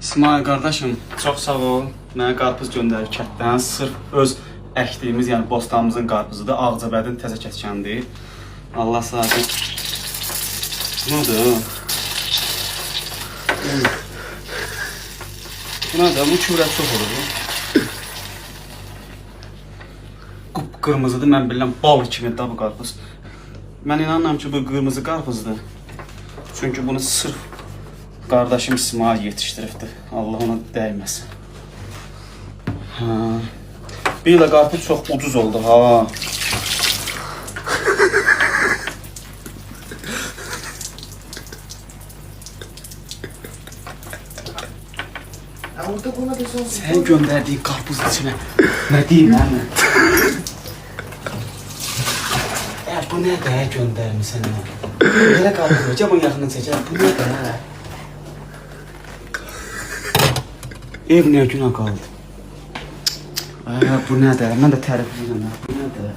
İsmail qardaşım, çox sağ ol. Mənə qarpız göndərir kətdən. Sırf öz əkdiyimiz, yəni bostanımızın qarpızıdır. Ağcabədin təzə kəskəndir. Allah sağ olsun. Budur. Buna da bu küvrət çox olur. Qıpqırmızıdır, mən bilirəm bal kimi də bu qarpız. Mən inanıram ki, bu qırmızı qarpızdır. Çünki bunu sırf kardeşim İsmail yetiştiribdi. Allah ona dəyməsin. Bir də qarpız çox ucuz oldu ha. Sen göndərdiyin qarpızın içine ne diyeyim yani? Bu ne de göndərmisən? Belə qarpız var, bunun yaxından çəkər. Bu ne de? Ev ne günah kaldı? Bu ne de? Ben de tərifləyirəm. Bu ne de?